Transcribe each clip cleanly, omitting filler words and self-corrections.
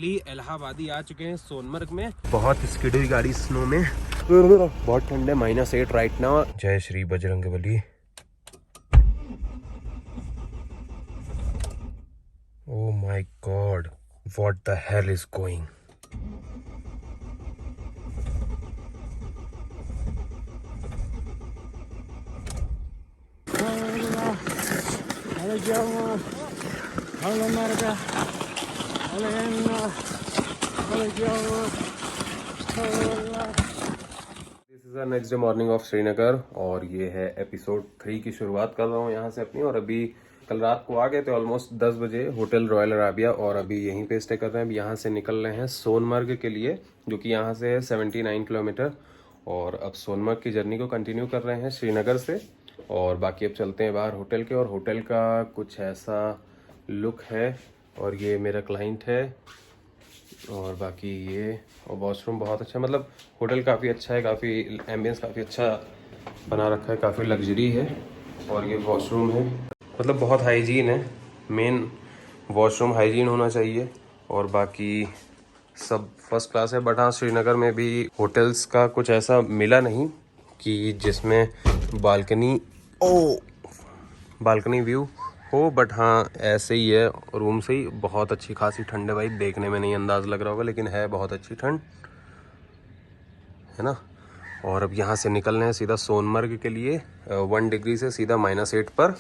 Finally इलाहाबादी आ चुके हैं सोनमर्ग में। बहुत स्किड हुई गाड़ी स्नो में, बहुत ठंड है, -8 राइट नाउ। जय Shri Bajrangbali. Oh my God, what the hell is going? This is next day morning of Srinagar और ये है एपिसोड 3 की शुरुआत कर रहा हूँ यहाँ से अपनी। और अभी कल रात को आ गए थे ऑलमोस्ट 10 बजे होटल रॉयल अराबिया, और अभी यहीं पे स्टे कर रहे हैं। अभी यहाँ से निकल रहे हैं सोनमर्ग के लिए, जो कि यहाँ से है 79 किलोमीटर। और अब सोनमर्ग की जर्नी को कंटिन्यू कर रहे हैं श्रीनगर से। और बाकी अब चलते हैं बाहर होटल के, और होटल का कुछ ऐसा लुक है। और ये मेरा क्लाइंट है, और बाकी ये, और वॉशरूम बहुत अच्छा, मतलब होटल काफ़ी अच्छा है, काफ़ी एम्बियंस काफ़ी अच्छा बना रखा है, काफ़ी लग्जरी है। और ये वॉशरूम है, मतलब बहुत हाइजीन है। मेन वॉशरूम हाइजीन होना चाहिए, और बाकी सब फर्स्ट क्लास है। बट हाँ, श्रीनगर में भी होटल्स का कुछ ऐसा मिला नहीं कि जिसमें बालकनी व्यू हो। बट हाँ, ऐसे ही है रूम से ही। बहुत अच्छी खासी ठंड है भाई, देखने में नहीं अंदाज़ लग रहा होगा, लेकिन है बहुत अच्छी ठंड, है ना। और अब यहाँ से निकल रहे हैं सीधा सोनमर्ग के लिए, 1 डिग्री से सीधा -8 पर।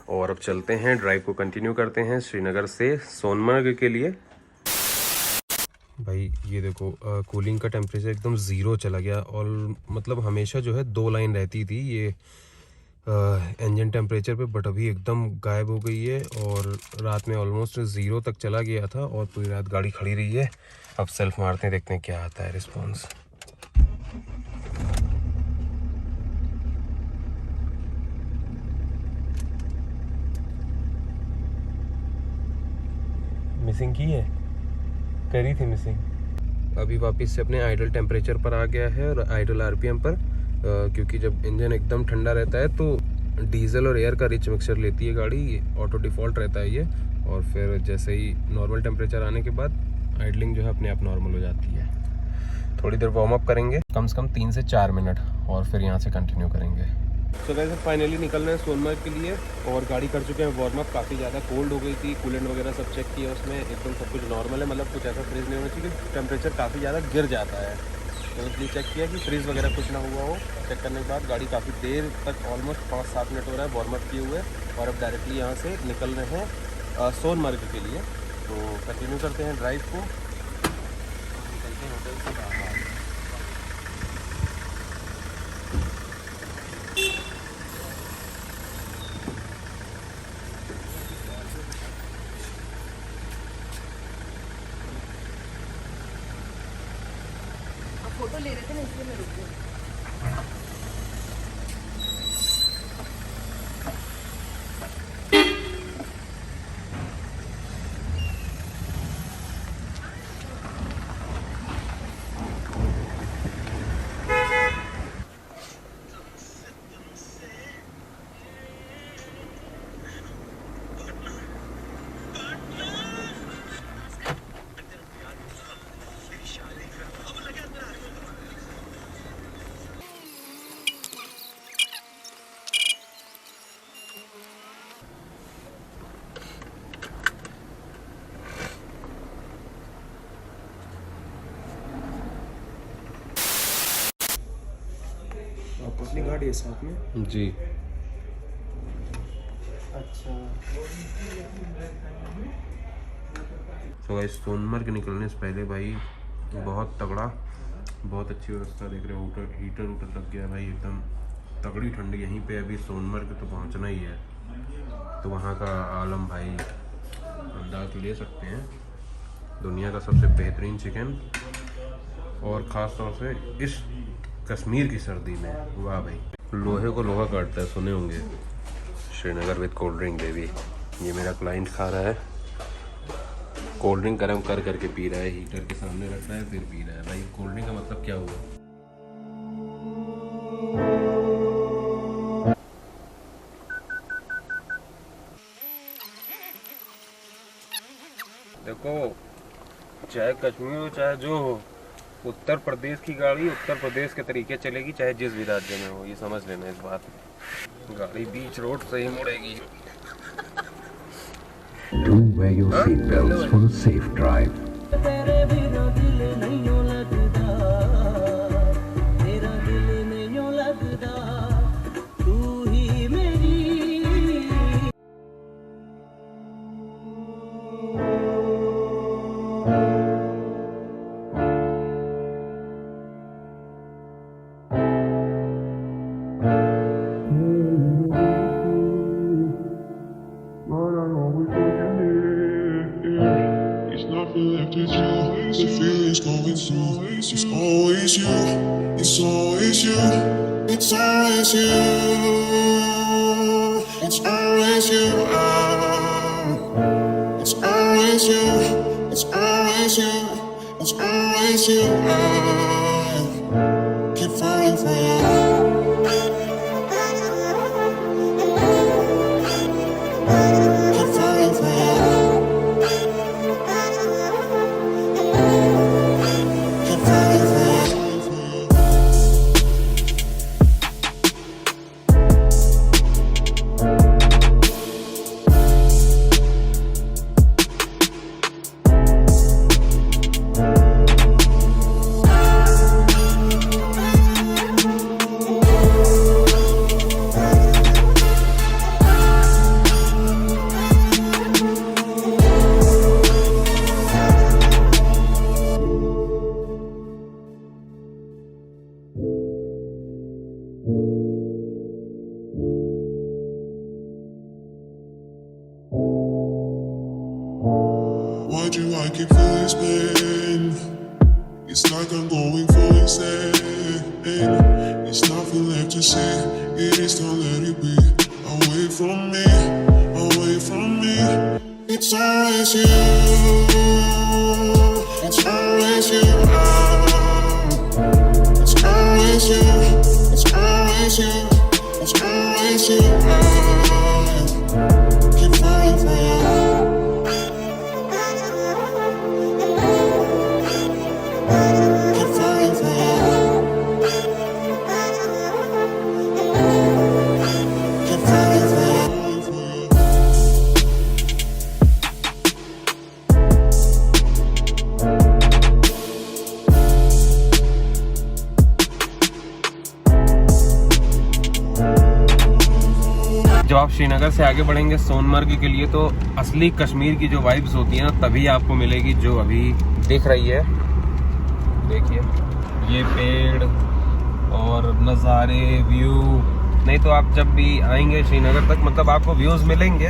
और अब चलते हैं, ड्राइव को कंटिन्यू करते हैं श्रीनगर से सोनमर्ग के लिए। भाई ये देखो, कूलिंग का टेम्परेचर एकदम 0 चला गया। और मतलब हमेशा जो है 2 लाइन रहती थी ये इंजन टेम्परेचर पे, बट अभी एकदम गायब हो गई है। और रात में ऑलमोस्ट 0 तक चला गया था, और पूरी रात गाड़ी खड़ी रही है। अब सेल्फ मारते हैं, देखते हैं क्या आता है रिस्पॉन्स। मिसिंग की है, करी थी मिसिंग। अभी वापस से अपने आइडल टेम्परेचर पर आ गया है, और आइडल आरपीएम पर, क्योंकि जब इंजन एकदम ठंडा रहता है तो डीजल और एयर का रिच मिक्सचर लेती है गाड़ी, ऑटो डिफ़ॉल्ट रहता है ये। और फिर जैसे ही नॉर्मल टेम्परेचर आने के बाद आइडलिंग जो है अपने आप नॉर्मल हो जाती है। थोड़ी देर वार्म अप करेंगे, कम से कम 3 से 4 मिनट, और फिर यहाँ से कंटिन्यू करेंगे। तो वैसे फाइनली निकल रहे हैं सोनमर्ग के लिए, और गाड़ी कर चुके हैं वार्म अप। काफ़ी ज़्यादा कोल्ड हो गई थी, कूलेंट वगैरह सब चेक किया उसमें, एकदम सब कुछ नॉर्मल है, मतलब कुछ ऐसा फ्रीज नहीं होना चाहिए कि टेम्परेचर काफ़ी ज़्यादा गिर जाता है। तो इसलिए चेक किया कि फ्रीज़ वगैरह कुछ ना हुआ हो। चेक करने के बाद गाड़ी काफ़ी देर तक, ऑलमोस्ट 5-7 मिनट हो रहा है वार्म अप किए हुए, और अब डायरेक्टली यहाँ से निकल रहे हैं सोनमर्ग के लिए। तो कंटिन्यू करते हैं ड्राइव को, निकलते हैं होटल से बाहर। फोटो ले रहे थे ना, इसलिए मैं रुक गई। अपनी गाड़ी है साथ में जी। अच्छा, तो गाइस सोनमर्ग निकलने से पहले भाई बहुत तगड़ा, बहुत अच्छी व्यवस्था देख रहे हो। हीटर लग गया भाई, एकदम तगड़ी ठंड यहीं पे। अभी सोनमर्ग तो पहुंचना ही है, तो वहाँ का आलम भाई अंदाज ले सकते हैं। दुनिया का सबसे बेहतरीन चिकन, और ख़ास तौर से इस कश्मीर की सर्दी में, वाह भाई। लोहे को लोहा काटता है, सुने होंगे। Srinagar with cold drink baby. ये मेरा क्लाइंट खा रहा है, कोल्ड ड्रिंक गर्म कर करके पी रहा है, हीटर के सामने रख रहा है फिर पी रहा है। भाई कोल्ड ड्रिंक का मतलब क्या हुआ? देखो चाहे कश्मीर हो चाहे जो हो, उत्तर प्रदेश की गाड़ी उत्तर प्रदेश के तरीके चलेगी, चाहे जिस भी राज्य में हो। ये समझ लेना इस बात। गाड़ी बीच रोड से ही मुड़ेगी। Do wear your seatbelts for a safe drive. It's nothing left with you. The feeling's going through. It's always you. It's always you. It's always you. It's always you. It's always you. It's always you. It's always you. Keep falling for you. Keep falling for you. Keep falling for you. Why do I keep feeling this pain? It's like I'm going for insane. It's nothing left to say. It is don't let it be. Away from me, away from me. It's always you. It's always you. It's always you. It's always you. It's always you. Keep falling for you. Keep falling for you. Keep falling for you. जब आप श्रीनगर से आगे बढ़ेंगे सोनमर्ग के लिए, तो असली कश्मीर की जो वाइब्स होती है ना, तभी आपको मिलेगी, जो अभी दिख रही है। देखिए ये पेड़ और नज़ारे, व्यू। नहीं तो आप जब भी आएंगे श्रीनगर तक, मतलब आपको व्यूज़ मिलेंगे,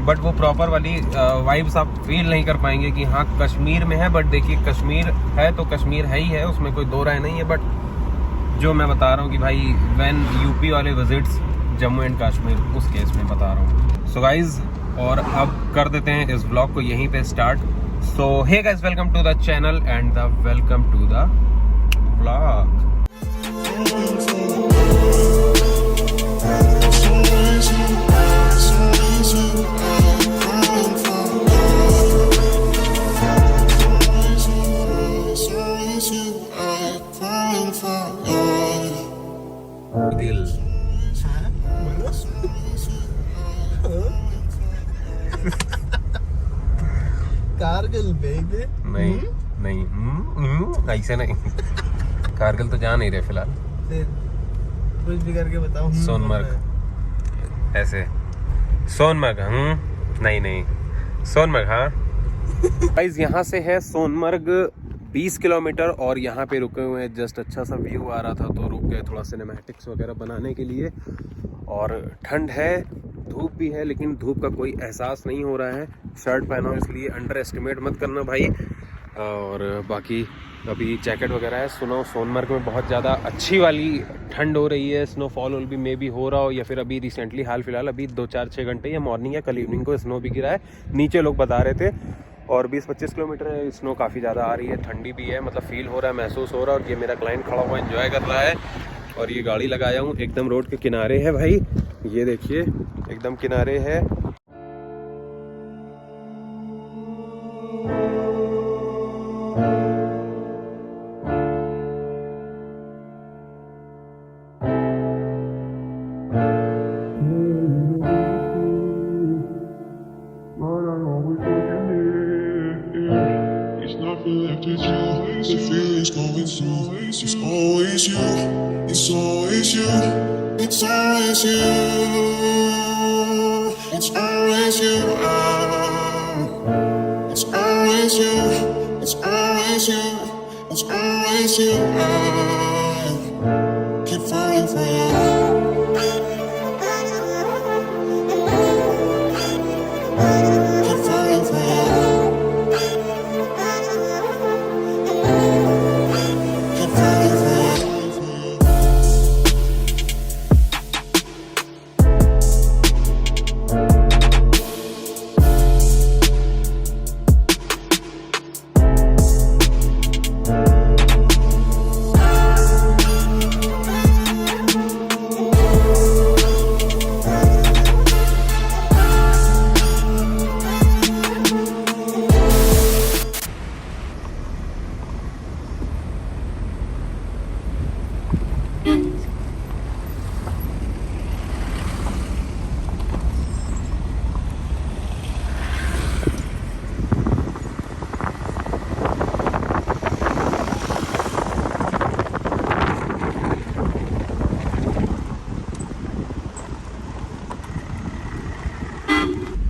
बट वो प्रॉपर वाली वाइब्स आप फील नहीं कर पाएंगे कि हाँ कश्मीर में है। बट देखिए कश्मीर है तो कश्मीर है ही है, उसमें कोई दो राय नहीं है। बट जो मैं बता रहा हूँ कि भाई व्हेन यूपी वाले विजिट्स जम्मू एंड कश्मीर, उस केस में बता रहा हूँ। सो गाइज, और अब कर देते हैं इस ब्लॉग को यहीं पे start. So hey guys, welcome to the channel and the welcome to the blog. दिल कारगिल बेबी। नहीं नहीं, ऐसे नहीं। कारगिल तो जा नहीं रहे फिलहाल। फिर कुछ भी करके बताओ। सोनमर्ग ऐसे, सोनमर्ग नहीं नहीं, सोनमर्ग हाँ। गाइस यहाँ से है सोनमर्ग 20 किलोमीटर, और यहाँ पे रुके हुए हैं। जस्ट अच्छा सा व्यू आ रहा था तो रुक गए थोड़ा सिनेमैटिक्स वगैरह बनाने के लिए। और ठंड है, धूप भी है, लेकिन धूप का कोई एहसास नहीं हो रहा है। शर्ट पहना हो इसलिए अंडर एस्टिमेट मत करना भाई। और बाकी अभी जैकेट वगैरह है। सुनो सोनमर्ग में बहुत ज़्यादा अच्छी वाली ठंड हो रही है। स्नोफॉल भी मे भी हो रहा हो, या फिर अभी रिसेंटली हाल फिलहाल अभी 2-4-6 घंटे या मॉर्निंग या कल इवनिंग को स्नो भी गिरा है। नीचे लोग बता रहे थे। और 20-25 किलोमीटर है, स्नो काफ़ी ज़्यादा आ रही है, ठंडी भी है, मतलब फील हो रहा है, महसूस हो रहा है। और ये मेरा क्लाइंट खड़ा हुआ एंजॉय कर रहा है। और ये गाड़ी लगाया हूँ एकदम रोड के किनारे है भाई, ये देखिए एकदम किनारे है। left with you. The feeling's going through. It's always you. It's always you. It's always you. It's always you. It's always you. It's always you. It's always you. Keep falling for you.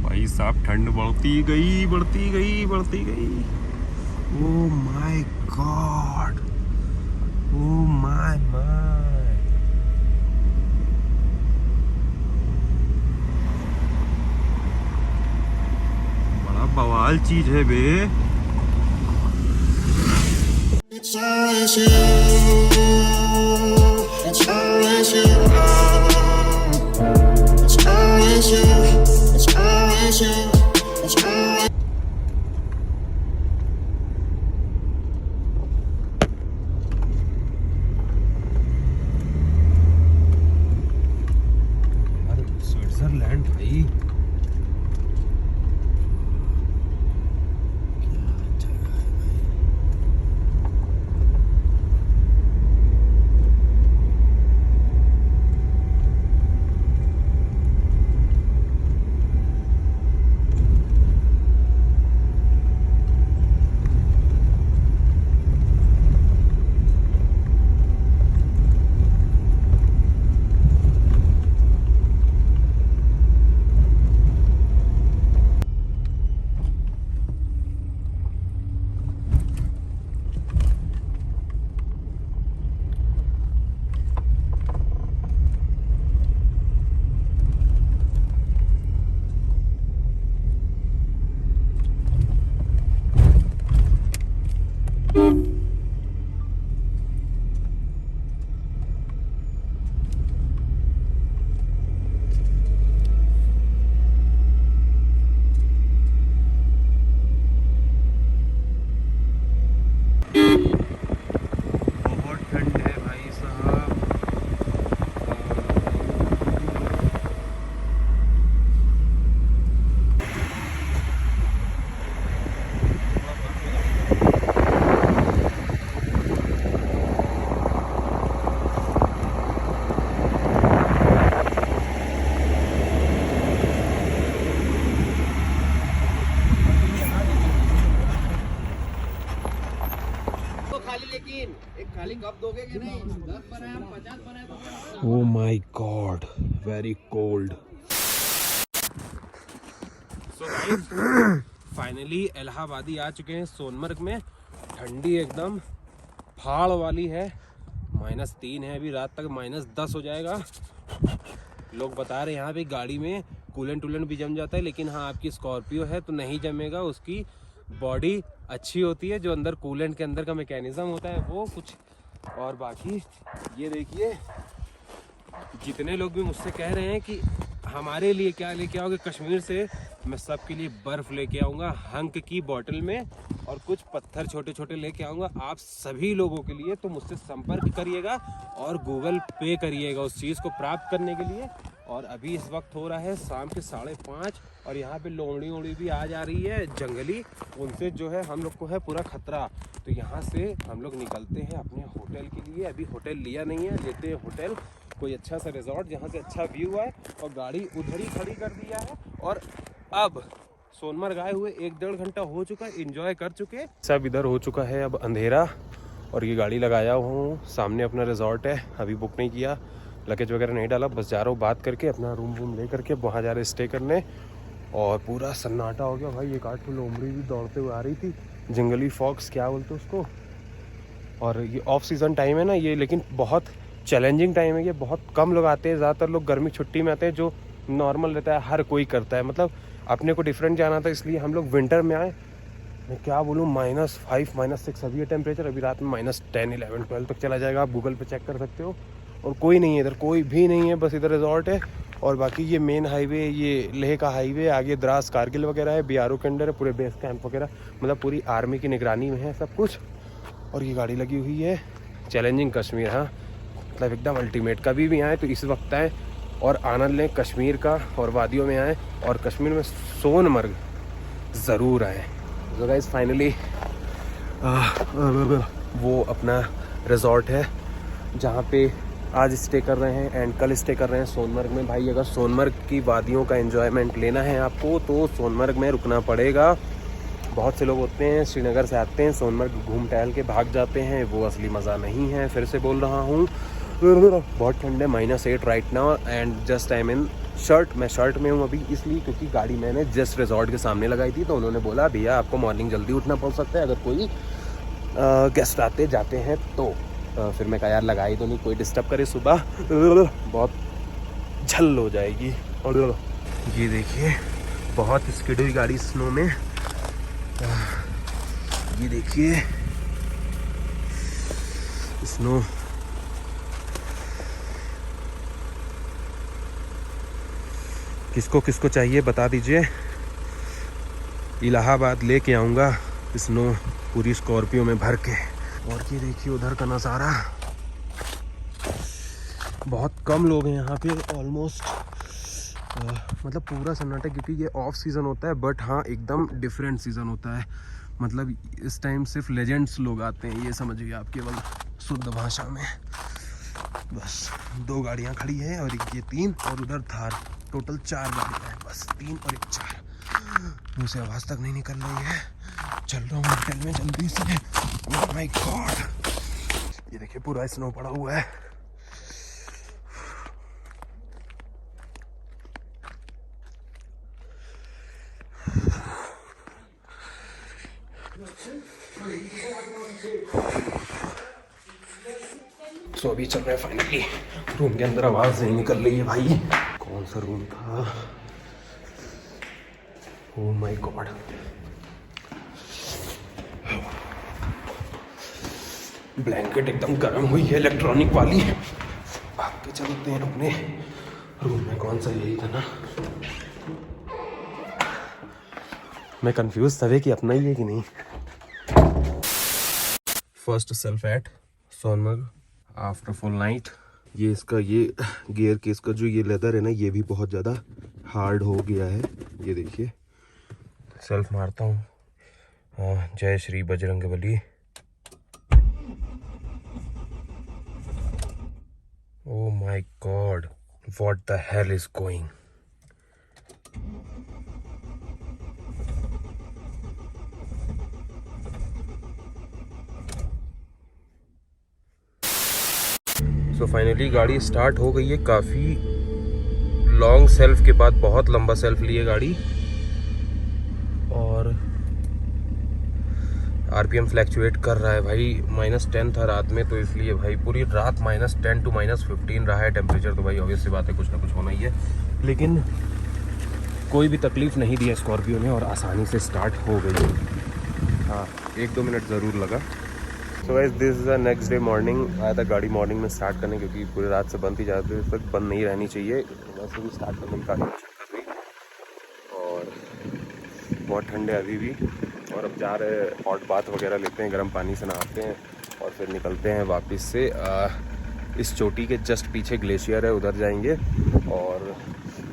भाई साहब ठंड बढ़ती गई बढ़ती गई बढ़ती गई। Oh my God, oh my my. बड़ा बवाल चीज है बे। It's always you. It's always you. It's always you. It's always you. It's always. यार स्विट्जरलैंड भाई Oh my god, very cold. So guys, finally इलाहाबादी आ चुके हैं सोनमर्ग में। ठंडी एकदम फाड़ वाली है, -3 है अभी, रात तक -10 हो जाएगा। लोग बता रहे हैं यहाँ पे गाड़ी में कूलेंट भी जम जाता है, लेकिन हाँ आपकी स्कॉर्पियो है तो नहीं जमेगा। उसकी बॉडी अच्छी होती है, जो अंदर कूलेंट के अंदर का मैकेनिज्म होता है वो कुछ। और बाकी ये देखिए, जितने लोग भी मुझसे कह रहे हैं कि हमारे लिए क्या लेके आओगे कश्मीर से, मैं सबके लिए बर्फ़ लेके आऊँगा हंक की बोतल में, और कुछ पत्थर छोटे छोटे लेके आऊँगा आप सभी लोगों के लिए। तो मुझसे संपर्क करिएगा और गूगल पे करिएगा उस चीज़ को प्राप्त करने के लिए। और अभी इस वक्त हो रहा है शाम के 5:30, और यहाँ पे लोमड़ी भी आ जा रही है जंगली, उनसे जो है हम लोग को है पूरा खतरा। तो यहाँ से हम लोग निकलते हैं अपने होटल के लिए। अभी होटल लिया नहीं है, लेते हैं होटल कोई अच्छा सा रिजॉर्ट जहाँ से अच्छा व्यू आए, और गाड़ी उधर ही खड़ी कर दिया है। और अब सोनमर्ग आए हुए 1-1.5 घंटा हो चुका है, एंजॉय कर चुके सब। इधर हो चुका है अब अंधेरा और ये गाड़ी लगाया हूँ सामने, अपना रिजॉर्ट है, अभी बुक नहीं किया, लगेज वगैरह नहीं डाला, बस जा रहा हूँ बात करके अपना रूम वूम ले करके वहाँ जा रहे स्टे करने। और पूरा सन्नाटा हो गया भाई। एक 8 लोमड़ी भी दौड़ते हुए आ रही थी, जंगली फॉक्स क्या बोलते उसको। और ये ऑफ सीज़न टाइम है ना ये, लेकिन बहुत चैलेंजिंग टाइम है ये। बहुत कम लोग आते हैं, ज़्यादातर लोग गर्मी छुट्टी में आते हैं, जो नॉर्मल रहता है हर कोई करता है। मतलब अपने को डिफरेंट जाना था इसलिए हम लोग विंटर में आए। मैं क्या बोलूँ, -5 -6 अभी है टेम्परेचर। अभी रात में -10 11 12 तक चला जाएगा, आप गूगल पे चेक कर सकते हो। और कोई नहीं है इधर, कोई भी नहीं है, बस इधर रिजॉर्ट है। और बाकी ये मेन हाईवे, ये लेह का हाईवे, आगे द्रास कारगिल वगैरह है, BRO के अंडर है, पूरे बेस कैंप वगैरह, मतलब पूरी आर्मी की निगरानी में है सब कुछ। और ये गाड़ी लगी हुई है चैलेंजिंग कश्मीर, हाँ मतलब एकदम अल्टीमेट। कभी भी आए तो इस वक्त आए और आनंद लें कश्मीर का, और वादियों में आए, और कश्मीर में सोनमर्ग ज़रूर आए। तो गाइस फाइनली वो अपना रिजॉर्ट है जहाँ पे आज स्टे कर रहे हैं एंड कल स्टे कर रहे हैं सोनमर्ग में। भाई अगर सोनमर्ग की वादियों का एंजॉयमेंट लेना है आपको तो सोनमर्ग में रुकना पड़ेगा। बहुत से लोग होते हैं श्रीनगर से आते हैं, सोनमर्ग घूम टहल के भाग जाते हैं, वो असली मज़ा नहीं है। फिर से बोल रहा हूँ, बहुत ठंड है, -8 right now and just I am in shirt. मैं शर्ट में हूँ अभी इसलिए क्योंकि गाड़ी मैंने जस्ट रिजॉर्ट के सामने लगाई थी, तो उन्होंने बोला भैया आपको मॉर्निंग जल्दी उठना पड़ सकता है अगर कोई गेस्ट आते जाते हैं तो। फिर मैं कहा यार लगाई तो नहीं, कोई डिस्टर्ब करे सुबह, बहुत झल हो जाएगी। और ये देखिए बहुत स्किड हुई गाड़ी स्नो में, ये देखिए स्नो। किसको किसको चाहिए बता दीजिए, इलाहाबाद लेके आऊँगा स्नो पूरी स्कॉर्पियो में भर के। और ये देखिए उधर का नज़ारा, बहुत कम लोग हैं यहाँ पे, ऑलमोस्ट मतलब पूरा सन्नाटा, क्योंकि ये ऑफ सीज़न होता है। बट हाँ एकदम डिफरेंट सीज़न होता है, मतलब इस टाइम सिर्फ लेजेंड्स लोग आते हैं, ये समझिए आप केवल शुद्ध भाषा में। बस 2 गाड़ियाँ खड़ी हैं और ये 3 और उधर थार, टोटल 4 गाड़ियाँ हैं, बस 3 और 1 4। मुझसे आवाज़ तक नहीं निकल रही है, चल रहा हूँ होटल में जल्दी से। ओह माय गॉड, ये देखिए पूरा स्नो पड़ा हुआ है। तो अभी चल रहे हैं फाइनली रूम के अंदर। आवाज़ नहीं निकल रही है भाई। कौन सा रूम था, ओह माय गॉड। ब्लैंकेट एकदम गर्म हुई है इलेक्ट्रॉनिक वाली। भाग के चलते हैं अपने रूम में। कौन सा, यही था ना। मैं कंफ्यूज था कि अपना ही है कि नहीं। First self at Sonmarg after full night. ये इसका ये गियर केस का जो ये लेदर है ना, ये भी बहुत ज़्यादा हार्ड हो गया है। ये देखिए सेल्फ मारता हूँ। जय Shri Bajrangbali. Oh my God, what the hell is going? So finally गाड़ी स्टार्ट हो गई है। काफ़ी लॉन्ग सेल्फ के बाद बहुत लंबा सेल्फ लिए गाड़ी, और RPM फ्लैक्चुएट कर रहा है भाई। -10 था रात में, तो इसलिए भाई पूरी रात -10 to -15 रहा है टेम्परेचर। तो भाई ऑब्वियस सी बात है कुछ ना कुछ होना ही है, लेकिन कोई भी तकलीफ़ नहीं दिया स्कॉर्पियो ने और आसानी से स्टार्ट हो गई। हाँ 1-2 मिनट ज़रूर लगा। So guys this is the next day morning. आया था गाड़ी मॉर्निंग में स्टार्ट करने, क्योंकि पूरी रात से बंद थी, ज़्यादा देर तक बंद नहीं रहनी चाहिए। वैसे भी स्टार्ट करने की काफ़ी दिक्कत हुई और बहुत ठंडे अभी भी। और अब जा रहे हैं हॉट बाथ वगैरह लेते हैं, गर्म पानी से नहाते हैं और फिर निकलते हैं वापस से। इस चोटी के जस्ट पीछे ग्लेशियर है, उधर जाएंगे। और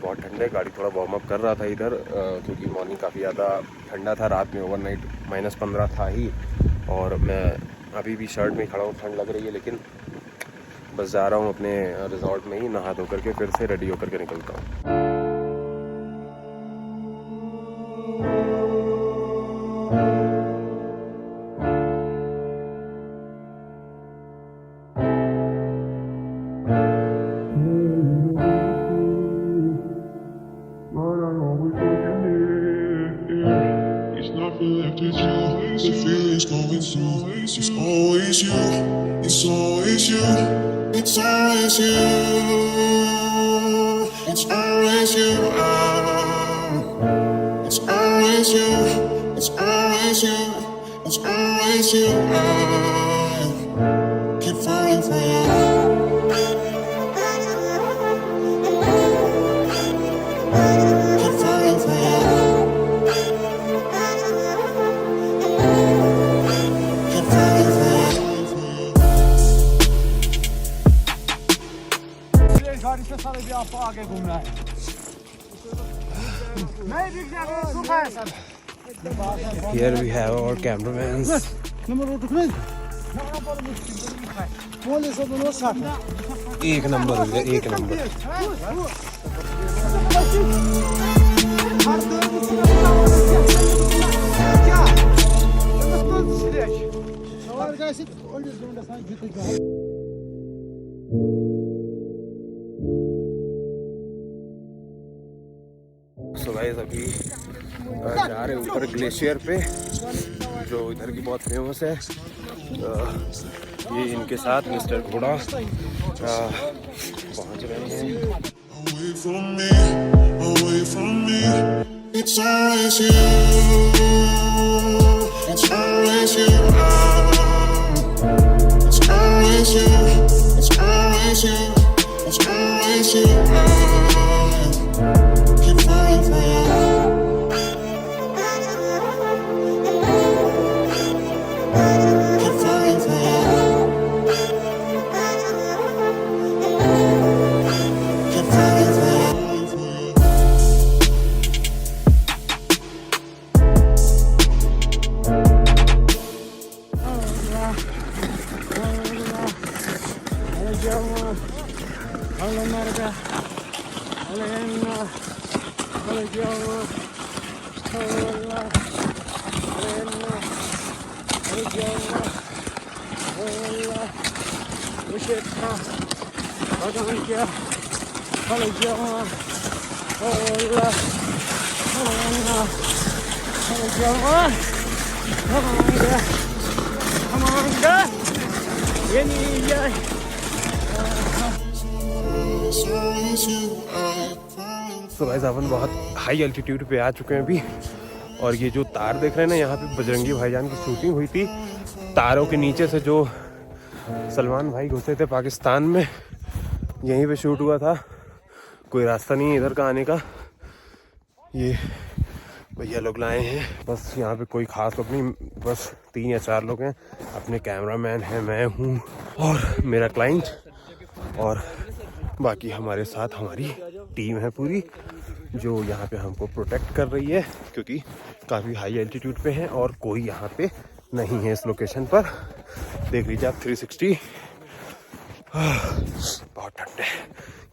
बहुत ठंडे, गाड़ी थोड़ा वार्म अप कर रहा था इधर, क्योंकि मॉर्निंग काफ़ी ज़्यादा ठंडा था। रात में ओवरनाइट -15 था ही, और मैं अभी भी शर्ट में खड़ा हूँ, ठंड लग रही है। लेकिन बस जा रहा हूँ अपने रिजॉर्ट में ही, नहा धो करके फिर से रेडी होकर के निकलता हूँ। always you. It's always you. It's always you. It's always you. It's always you. It's always you. It's always you. Keep falling for you. Keep falling for you. Keep falling for you. गाड़ी से सारे भी आप आगे घूमना है मैं भी जाकर सुखा है sir Here we have our cameramen. Number उठ नहीं बोले सब नो साथ एक नंबर हो गया, एक नंबर. क्या सवार गए ओल्ड जोन सा जीत So guys, अभी जा रहे हैं ऊपर ग्लेशियर पे जो इधर की बहुत फेमस है. ये इनके साथ मिस्टर घोड़ा पहुंच रहे हैं. Away from me, away from me. It's always you. It's always you. It's always you. It's always you. It's always you. Keep falling for you. Keep falling for you. Keep falling for you. तो guys अपन बहुत high altitude पे आ चुके हैं अभी. और ये जो तार देख रहे हैं ना, यहाँ पे बजरंगी भाईजान की शूटिंग हुई थी. तारों के नीचे से जो सलमान भाई घुसे थे पाकिस्तान में, यहीं पे शूट हुआ था. कोई रास्ता नहीं है इधर का आने का. ये भैया लोग लाए हैं. बस यहाँ पे कोई खास लोग नहीं, बस 3 या 4 लोग हैं. अपने कैमरामैन हैं, मैं हूँ और मेरा क्लाइंट, और बाकी हमारे साथ हमारी टीम है पूरी जो यहाँ पे हमको प्रोटेक्ट कर रही है, क्योंकि काफ़ी हाई एल्टीट्यूड पे है और कोई यहाँ पे नहीं है इस लोकेशन पर. देख लीजिए आप 360. बहुत ठंड है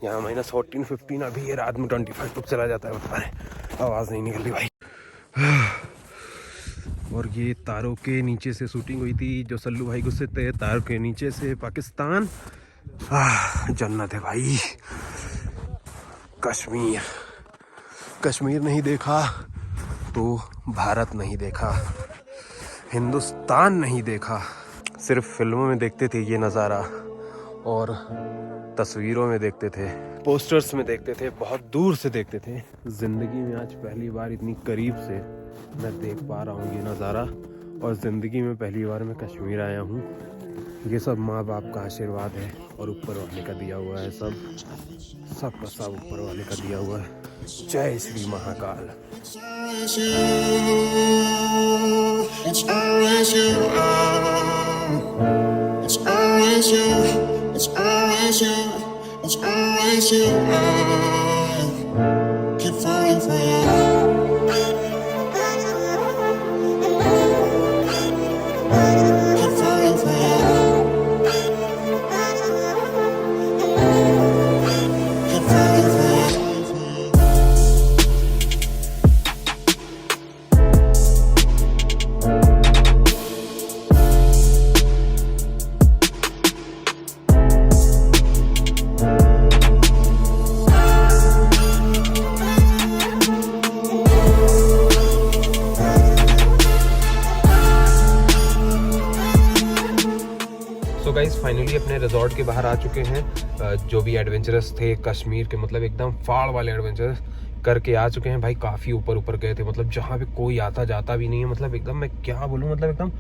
यहाँ. -14-15 अभी. ये रात में 25 तक चला जाता है. बता रहे आवाज़ नहीं निकल रही भाई. और ये तारों के नीचे से शूटिंग हुई थी. जो सल्लू भाई गुस्से थे, तारों के नीचे से पाकिस्तान. जन्नत है भाई. कश्मीर, कश्मीर नहीं देखा तो भारत नहीं देखा, हिंदुस्तान नहीं देखा. सिर्फ फिल्मों में देखते थे ये नज़ारा और तस्वीरों में देखते थे, पोस्टर्स में देखते थे, बहुत दूर से देखते थे. ज़िंदगी में आज पहली बार इतनी करीब से मैं देख पा रहा हूँ ये नज़ारा. और ज़िंदगी में पहली बार मैं कश्मीर आया हूँ. ये सब माँ बाप का आशीर्वाद है और ऊपर वाले का दिया हुआ है. सब का सब ऊपर वाले का दिया हुआ है. जय Shri Mahakal. It's always you. It's always you. It's always you. It's always you. Keep falling for you. Keep falling for you. Keep falling for you. So guys finally अपने रिजॉर्ट के बाहर आ चुके हैं। जो भी एडवेंचरस थे कश्मीर के, मतलब एकदम फाड़ वाले एडवेंचरस करके आ चुके हैं भाई। काफ़ी ऊपर ऊपर गए थे, मतलब जहाँ पे कोई आता जाता भी नहीं है। मतलब एकदम मैं क्या बोलूँ, मतलब एकदम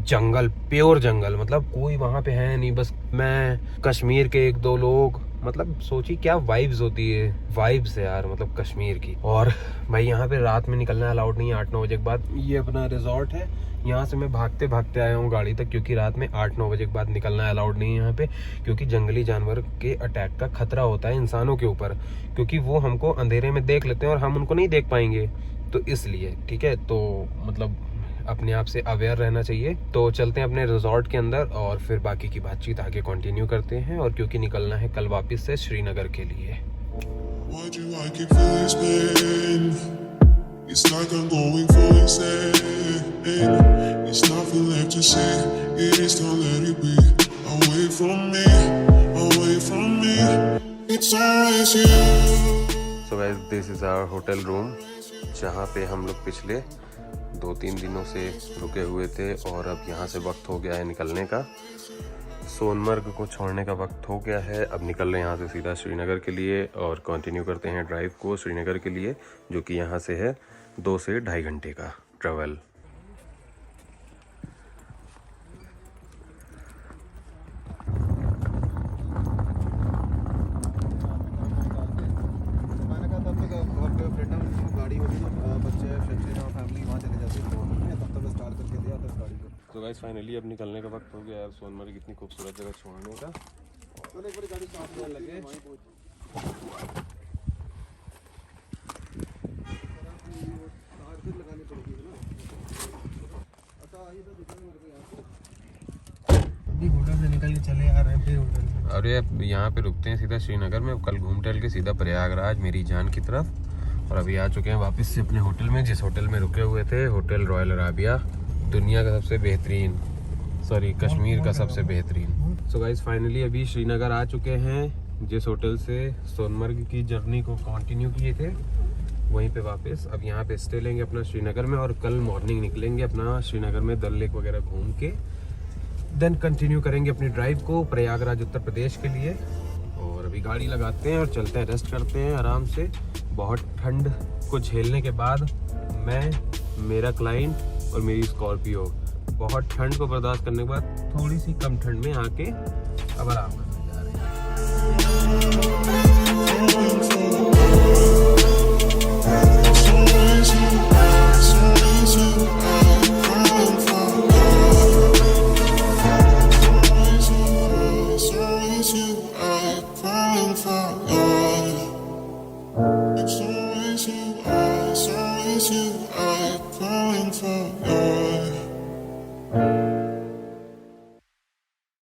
जंगल, प्योर जंगल, मतलब कोई वहाँ पे है नहीं, बस मैं, कश्मीर के एक दो लोग। मतलब सोचिए क्या वाइब्स होती है, वाइब्स है यार मतलब कश्मीर की। और भाई यहाँ पे रात में निकलना अलाउड नहीं है 8-9 बजे के बाद। ये अपना रिजॉर्ट है, यहाँ से मैं भागते भागते आया हूँ गाड़ी तक, क्योंकि रात में 8-9 बजे के बाद निकलना अलाउड नहीं है यहाँ पे, क्योंकि जंगली जानवर के अटैक का खतरा होता है इंसानों के ऊपर, क्योंकि वो हमको अंधेरे में देख लेते हैं और हम उनको नहीं देख पाएंगे, तो इसलिए ठीक है। तो मतलब अपने आप से अवेयर रहना चाहिए। तो चलते हैं अपने रिजॉर्ट के अंदर और फिर बाकी की बातचीत आगे कंटिन्यू करते हैं। और क्योंकि निकलना है कल वापस से श्रीनगर के लिए। Why do I keep feeling this pain? It's like I'm going for insane. It's nothing left to say. It is don't let it be. Away from me, away from me. It's always you. So guys, this is our hotel room, जहाँ पे हम लोग पिछले 2-3 दिनों से रुके हुए थे और अब यहाँ से वक्त हो गया है निकलने का। सोनमर्ग को छोड़ने का वक्त हो गया है। अब निकल रहे हैं यहाँ से सीधा श्रीनगर के लिए और कंटिन्यू करते हैं ड्राइव को श्रीनगर के लिए, जो कि यहाँ से है 2 से 2.5 घंटे का ट्रैवल। तो गाइस फाइनली अब निकलने का वक्त हो गया है। सोनमर्ग इतनी खूबसूरत जगह छोड़ने का। अभी होटल से निकल के चले आ रहे हैं, फिर होटल में। अरे अब यहाँ पे रुकते हैं सीधा श्रीनगर में, कल घूम टहल के सीधा प्रयागराज मेरी जान की तरफ। और अभी आ चुके हैं वापस से अपने होटल में, जिस होटल में रुके हुए थे, होटल रॉयल अराबिया, दुनिया का सबसे बेहतरीन, सॉरी कश्मीर का सबसे बेहतरीन। सो गाइस फाइनली अभी श्रीनगर आ चुके हैं, जिस होटल से सोनमर्ग की जर्नी को कंटिन्यू किए थे वहीं पे वापस। अब यहाँ पे स्टे लेंगे अपना श्रीनगर में और कल मॉर्निंग निकलेंगे अपना श्रीनगर में दल लेक वगैरह घूम के, देन कंटिन्यू करेंगे अपनी ड्राइव को प्रयागराज उत्तर प्रदेश के लिए। और अभी गाड़ी लगाते हैं और चलते हैं, रेस्ट करते हैं आराम से। बहुत ठंड को झेलने के बाद मैं, मेरा क्लाइंट और मेरी स्कॉर्पियो बहुत ठंड को बर्दाश्त करने के बाद थोड़ी सी कम ठंड में आके अब आराम करने जा रहे हैं।